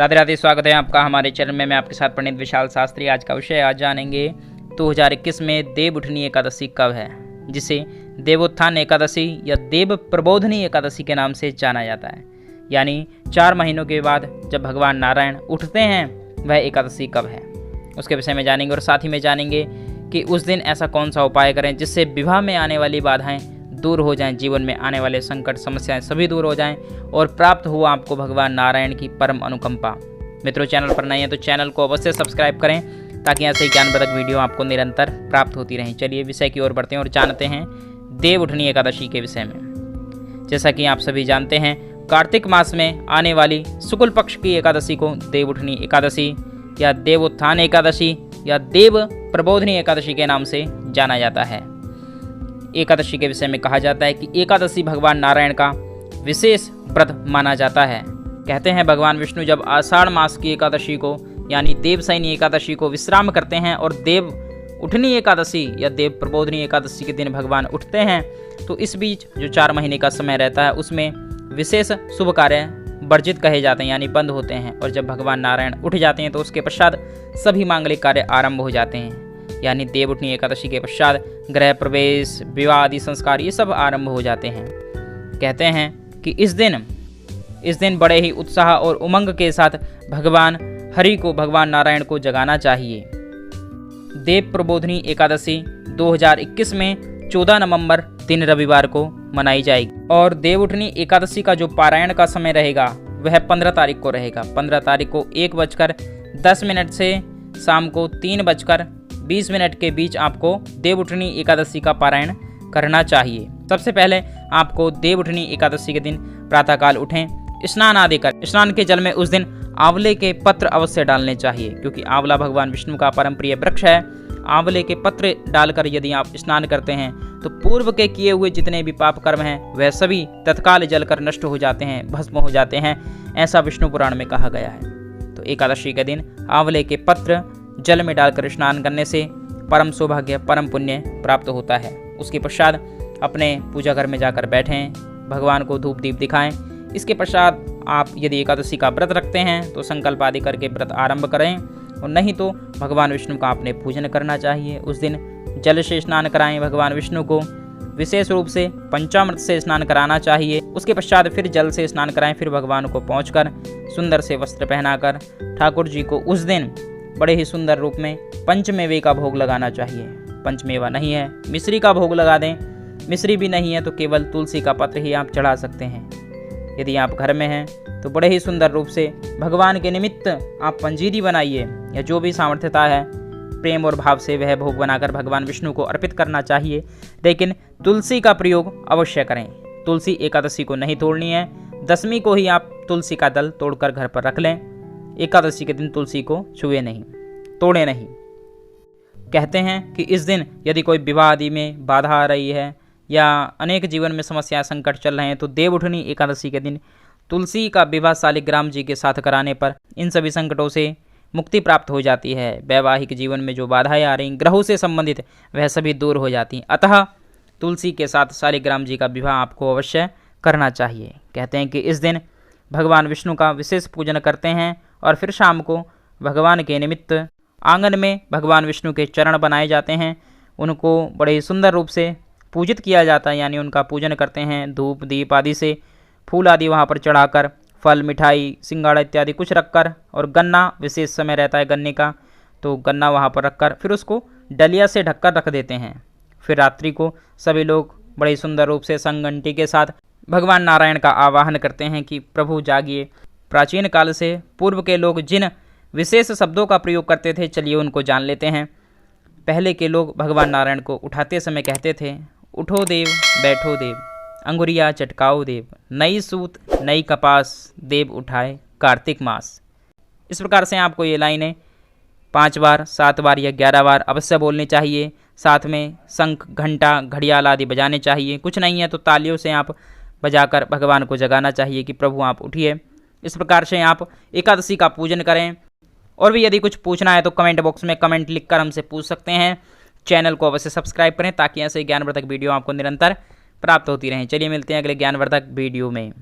राधे राधे, स्वागत है आपका हमारे चैनल में। मैं आपके साथ पंडित विशाल शास्त्री। आज का विषय आज जानेंगे 2021 में देवउठनी एकादशी कब है, जिसे देवोत्थान एकादशी या देव प्रबोधनी एकादशी के नाम से जाना जाता है। यानी 4 महीनों के बाद जब भगवान नारायण उठते हैं वह एकादशी कब है, उसके विषय में जानेंगे। और साथ ही में जानेंगे कि उस दिन ऐसा कौन सा उपाय करें जिससे विवाह में आने वाली बाधाएं दूर हो जाएं, जीवन में आने वाले संकट समस्याएं सभी दूर हो जाएं और प्राप्त हो आपको भगवान नारायण की परम अनुकंपा। मित्रों, चैनल पर नए हैं तो चैनल को अवश्य सब्सक्राइब करें ताकि ऐसे ही ज्ञानवर्धक वीडियो आपको निरंतर प्राप्त होती रहें। चलिए विषय की ओर बढ़ते हैं और जानते हैं देवउठनी एकादशी के विषय में। जैसा कि आप सभी जानते हैं, कार्तिक मास में आने वाली शुक्ल पक्ष की एकादशी को देवउठनी एकादशी या देवोत्थान एकादशी या देव प्रबोधनी एकादशी के नाम से जाना जाता है। एकादशी के विषय में कहा जाता है कि एकादशी भगवान नारायण का विशेष व्रत माना जाता है। कहते हैं भगवान विष्णु जब आषाढ़ मास की एकादशी को यानी देवशयनी एकादशी को विश्राम करते हैं और देव उठनी एकादशी या देव प्रबोधनी एकादशी के दिन भगवान उठते हैं, तो इस बीच जो 4 महीने का समय रहता है उसमें विशेष शुभ कार्य वर्जित कहे जाते हैं यानी बंद होते हैं। और जब भगवान नारायण उठ जाते हैं तो उसके पश्चात सभी मांगलिक कार्य आरंभ हो जाते हैं। यानी देवउठनी एकादशी के पश्चात गृह प्रवेश, विवाह आदि संस्कार ये सब आरंभ हो जाते हैं। कहते हैं कि इस दिन बड़े ही उत्साह और उमंग के साथ भगवान हरि को, भगवान नारायण को जगाना चाहिए। देव प्रबोधनी एकादशी 2021 में 14 नवंबर दिन रविवार को मनाई जाएगी और देवउठनी एकादशी का जो पारायण का समय रहेगा वह 15 तारीख को रहेगा। 15 तारीख को 1:10 से शाम को 3:20 के बीच आपको देवउठनी एकादशी का पारायण करना चाहिए। सबसे पहले आपको देवउठनी एकादशी के दिन प्रातःकाल उठें, स्नान आदि कर स्नान के जल में उस दिन आंवले के पत्र अवश्य डालने चाहिए, क्योंकि आंवला भगवान विष्णु का परम प्रिय वृक्ष है। आंवले के पत्र डालकर यदि आप स्नान करते हैं तो पूर्व के किए हुए जितने भी पाप कर्म हैं वह सभी तत्काल जलकर नष्ट हो जाते हैं, भस्म हो जाते हैं, ऐसा विष्णु पुराण में कहा गया है। तो एकादशी के दिन आंवले के पत्र जल में डालकर स्नान करने से परम सौभाग्य, परम पुण्य प्राप्त होता है। उसके पश्चात अपने पूजा घर में जाकर बैठें, भगवान को धूप दीप दिखाएं। इसके पश्चात आप यदि एकादशी का व्रत रखते हैं तो संकल्प आदि करके व्रत आरंभ करें, और नहीं तो भगवान विष्णु का आपने पूजन करना चाहिए। उस दिन जल से स्नान कराएं, भगवान विष्णु को विशेष रूप से पंचामृत से स्नान कराना चाहिए। उसके पश्चात फिर जल से स्नान कराएं, फिर भगवान को पहुंचकर सुंदर से वस्त्र पहनाकर ठाकुर जी को उस दिन बड़े ही सुंदर रूप में पंचमेवे का भोग लगाना चाहिए। पंचमेवा नहीं है, मिश्री का भोग लगा दें। मिश्री भी नहीं है तो केवल तुलसी का पत्र ही आप चढ़ा सकते हैं। यदि आप घर में हैं तो बड़े ही सुंदर रूप से भगवान के निमित्त आप पंजीरी बनाइए या जो भी सामर्थ्यता है प्रेम और भाव से वह भोग बनाकर भगवान विष्णु को अर्पित करना चाहिए। लेकिन तुलसी का प्रयोग अवश्य करें। तुलसी एकादशी को नहीं तोड़नी है, दशमी को ही आप तुलसी का दल तोड़कर घर पर रख लें। एकादशी के दिन तुलसी को छुए नहीं, तोड़े नहीं। कहते हैं कि इस दिन यदि कोई विवाह आदि में बाधा आ रही है या अनेक जीवन में समस्या संकट चल रहे हैं तो देवउठनी एकादशी के दिन तुलसी का विवाह शालिग्राम जी के साथ कराने पर इन सभी संकटों से मुक्ति प्राप्त हो जाती है। वैवाहिक जीवन में जो बाधाएं आ रही, ग्रहों से संबंधित, वह सभी दूर हो जाती हैं। अतः तुलसी के साथ शालिग्राम जी का विवाह आपको अवश्य करना चाहिए। कहते हैं कि इस दिन भगवान विष्णु का विशेष पूजन करते हैं और फिर शाम को भगवान के निमित्त आंगन में भगवान विष्णु के चरण बनाए जाते हैं। उनको बड़े ही सुंदर रूप से पूजित किया जाता है, यानी उनका पूजन करते हैं धूप दीप आदि से, फूल आदि वहाँ पर चढ़ाकर, फल मिठाई सिंगाड़ा इत्यादि कुछ रखकर, और गन्ना विशेष समय रहता है गन्ने का, तो गन्ना वहाँ पर रखकर फिर उसको डलिया से ढककर रख देते हैं। फिर रात्रि को सभी लोग बड़े सुंदर रूप से संघंटी के साथ भगवान नारायण का आवाहन करते हैं कि प्रभु जागिए। प्राचीन काल से पूर्व के लोग जिन विशेष शब्दों का प्रयोग करते थे, चलिए उनको जान लेते हैं। पहले के लोग भगवान नारायण को उठाते समय कहते थे, उठो देव बैठो देव, अंगुरिया चटकाओ देव, नई सूत नई कपास, देव उठाए कार्तिक मास। इस प्रकार से आपको ये लाइनें 5 बार 7 बार या 11 बार अवश्य बोलनी चाहिए। साथ में शंख घंटा घड़ियाल आदि बजाने चाहिए। कुछ नहीं है तो तालियों से आप बजाकर भगवान को जगाना चाहिए कि प्रभु आप उठिए। इस प्रकार से आप एकादशी का पूजन करें। और भी यदि कुछ पूछना है तो कमेंट बॉक्स में कमेंट लिखकर हमसे पूछ सकते हैं। चैनल को अवश्य सब्सक्राइब करें ताकि ऐसे ज्ञानवर्धक वीडियो आपको निरंतर प्राप्त होती रहें। चलिए मिलते हैं अगले ज्ञानवर्धक वीडियो में।